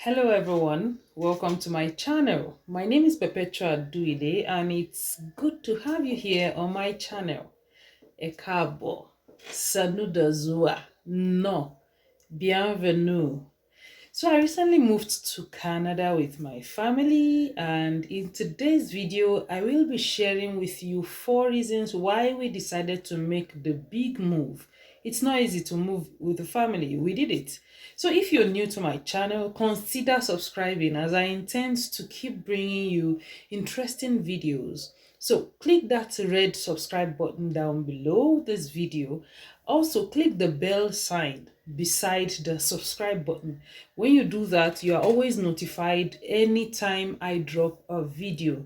Hello everyone, welcome to my channel. My name is Perpetua Duide and it's good to have you here on my channel. Ekabo, saluda zua, no, bienvenue. So I recently moved to Canada with my family, and in today's video I will be sharing with you 4 reasons why we decided to make the big move. It's not easy to move with the family. We did it. So if you're new to my channel, consider subscribing as I intend to keep bringing you interesting videos. So click that red subscribe button down below this video. Also click the bell sign beside the subscribe button. When you do that, you are always notified anytime I drop a video.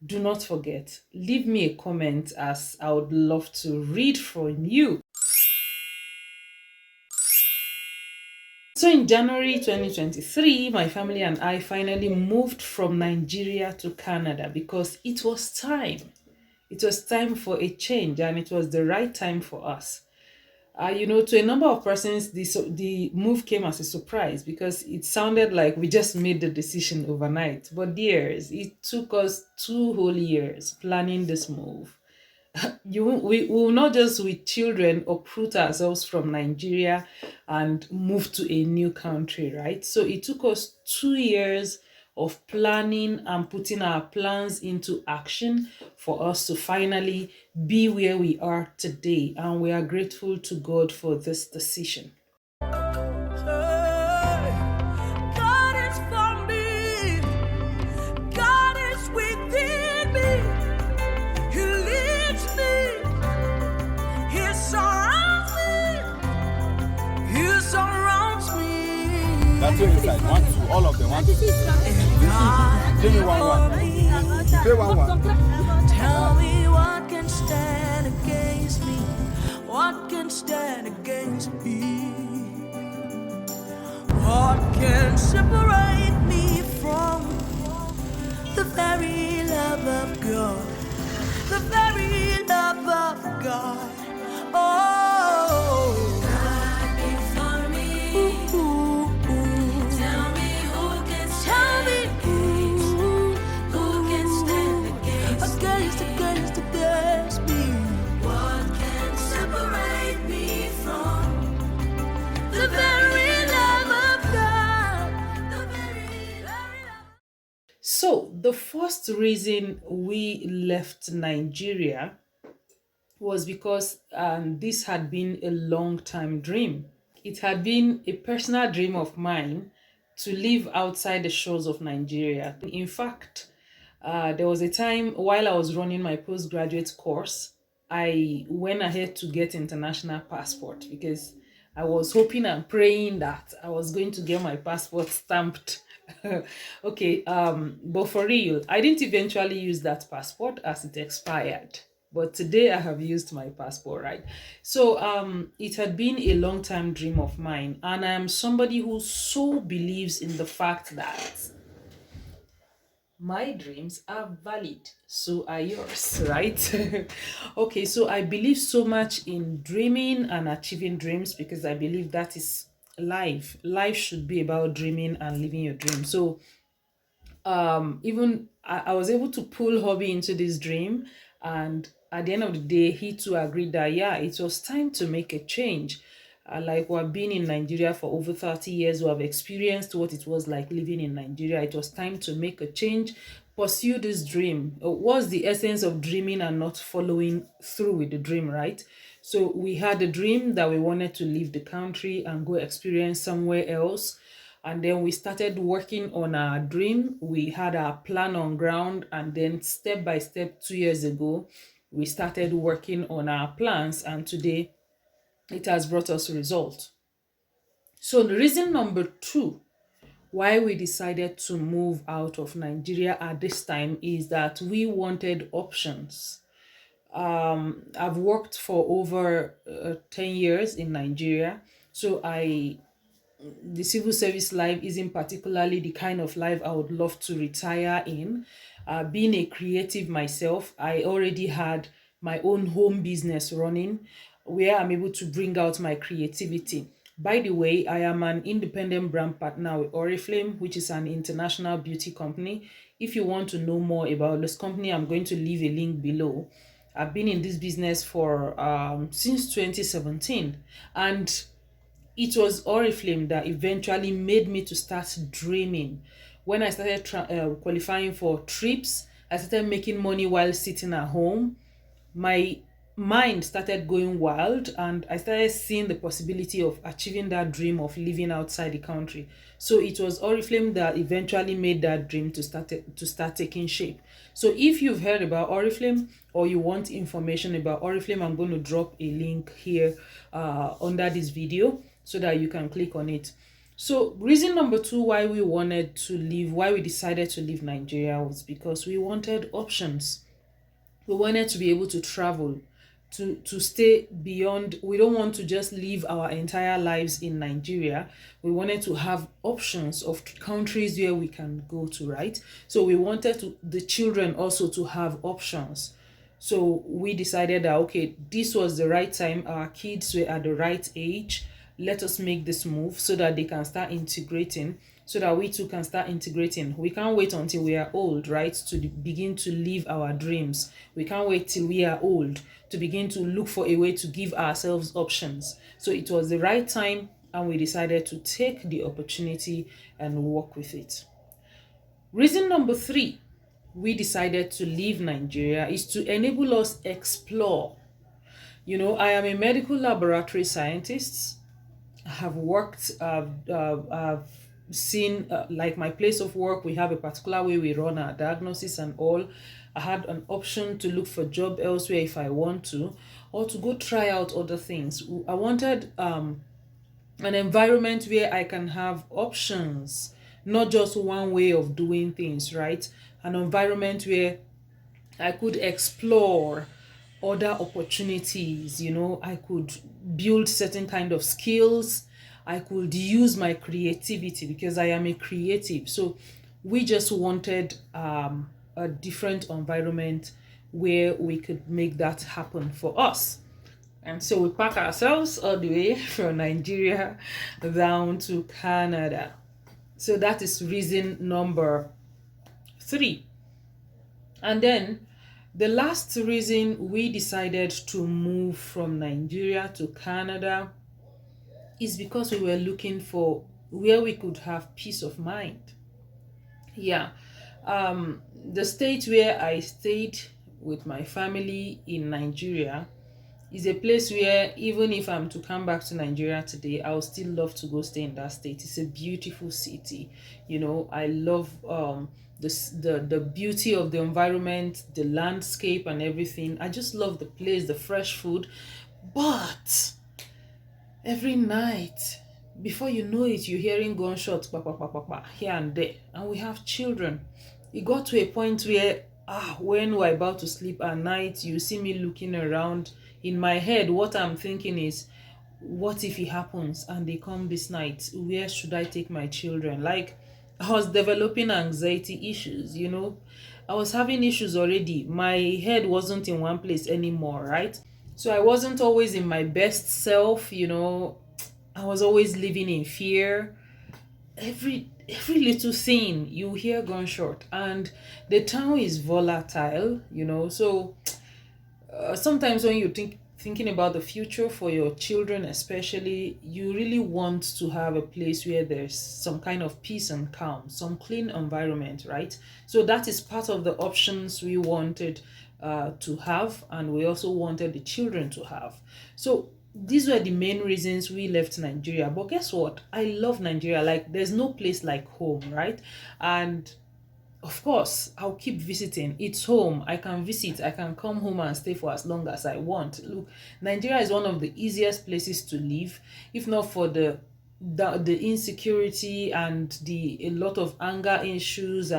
Do not forget, leave me a comment as I would love to read from you. So in January 2023, my family and I finally moved from Nigeria to Canada because it was time. It was time for a change and it was the right time for us. To a number of persons, the move came as a surprise because it sounded like we just made the decision overnight. But dears, it took us 2 whole years planning this move. We will not just with children uproot ourselves from Nigeria and move to a new country, right? So it took us 2 years of planning and putting our plans into action for us to finally be where we are today. And we are grateful to God for this decision. That's your inside. 1, 2, all of them. 1, 2. Give me 1, 1. You play 1, 1. Tell me what can stand against me? What can stand against me? What can separate me from the very love of God? The very love of God. Oh. So the first reason we left Nigeria was because this had been a long-time dream. It had been a personal dream of mine to live outside the shores of Nigeria. In fact, there was a time while I was running my postgraduate course, I went ahead to get international passport because I was hoping and praying that I was going to get my passport stamped. Okay, but for real, I didn't eventually use that passport as it expired. But today I have used my passport, right? So it had been a long time dream of mine, and I am somebody who so believes in the fact that my dreams are valid, so are yours, right? Okay, so I believe so much in dreaming and achieving dreams because I believe that is life. Life should be about dreaming and living your dream. So even I was able to pull hobby into this dream, and at the end of the day he too agreed that yeah, it was time to make a change. Like we've been in Nigeria for over 30 years, we have experienced what it was like living in Nigeria. It was time to make a change, pursue this dream. What's the essence of dreaming and not following through with the dream, right? So we had a dream that we wanted to leave the country and go experience somewhere else. And then we started working on our dream. We had our plan on ground, and then step by step 2 years ago, we started working on our plans, and today it has brought us a result. So the reason number 2 why we decided to move out of Nigeria at this time is that we wanted options. I've worked for over 10 years in Nigeria, so the civil service life isn't particularly the kind of life I would love to retire in. Being a creative myself, I already had my own home business running where I'm able to bring out my creativity. By the way, I am an independent brand partner with Oriflame, which is an international beauty company. If you want to know more about this company, I'm going to leave a link below. I've been in this business for since 2017, and it was Oriflame that eventually made me to start dreaming. When I started qualifying for trips, I started making money while sitting at home. My mind started going wild, and I started seeing the possibility of achieving that dream of living outside the country. So it was Oriflame that eventually made that dream to start taking shape. So if you've heard about Oriflame or you want information about Oriflame, I'm going to drop a link here under this video so that you can click on it. So reason number 2 why we wanted to leave, why we decided to leave Nigeria, was because we wanted options. We wanted to be able to travel, to stay beyond. We don't want to just live our entire lives in Nigeria. We wanted to have options of countries where we can go to, right? So we wanted the children also to have options. So we decided that, okay, this was the right time. Our kids were at the right age. Let us make this move so that they can start integrating, so that we too can start integrating. We can't wait until we are old, right, to begin to live our dreams. We can't wait till we are old to begin to look for a way to give ourselves options. So it was the right time, and we decided to take the opportunity and work with it. Reason number 3 we decided to leave Nigeria is to enable us explore. You know, I am a medical laboratory scientist. I have worked, I've seen, like my place of work, we have a particular way we run our diagnosis and all. I had an option to look for job elsewhere if I want to, or to go try out other things. I wanted an environment where I can have options, not just one way of doing things, right? An environment where I could explore other opportunities. You know, I could build certain kind of skills. I could use my creativity because I am a creative. So we just wanted a different environment where we could make that happen for us. And so we pack ourselves all the way from Nigeria down to Canada. So that is reason number 3. And then the last reason we decided to move from Nigeria to Canada is because we were looking for where we could have peace of mind. Yeah. The state where I stayed with my family in Nigeria is a place where even if I'm to come back to Nigeria today, I would still love to go stay in that state. It's a beautiful city. You know, I love the beauty of the environment, the landscape and everything. I just love the place, the fresh food. But every night, before you know it, you're hearing gunshots here and there. And we have children. It got to a point where when we're about to sleep at night, you see me looking around. In my head, what I'm thinking is, what if it happens and they come this night? Where should I take my children? Like, I was developing anxiety issues, you know. I was having issues already. My head wasn't in one place anymore, right? So I wasn't always in my best self, you know. I was always living in fear. Every little thing you hear gunshot, and the town is volatile, you know. So sometimes when you thinking about the future for your children especially, you really want to have a place where there's some kind of peace and calm, some clean environment, right? So that is part of the options we wanted to have, and we also wanted the children to have. So these were the main reasons we left Nigeria. But guess what? I love Nigeria. Like, there's no place like home, right? And of course, I'll keep visiting. It's home. I can visit. I can come home and stay for as long as I want. Look, Nigeria is one of the easiest places to live, if not for the insecurity and a lot of anger issues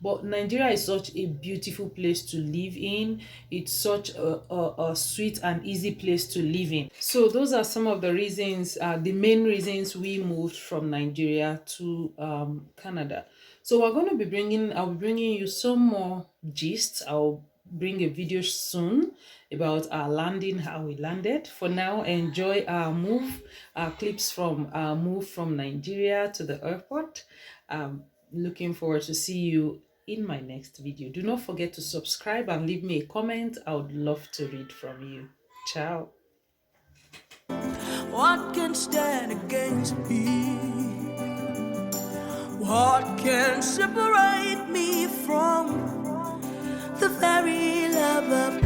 but Nigeria is such a beautiful place to live in. It's such a sweet and easy place to live in. So those are some of the reasons, the main reasons we moved from Nigeria to Canada. So I'll be bringing you some more gists. I'll bring a video soon about our landing, how we landed. For now, enjoy our move, our clips from our move from Nigeria to the airport. Looking forward to see you in my next video. Do not forget to subscribe and leave me a comment. I would love to read from you. Ciao. What can stand against me? What can separate me from the very love of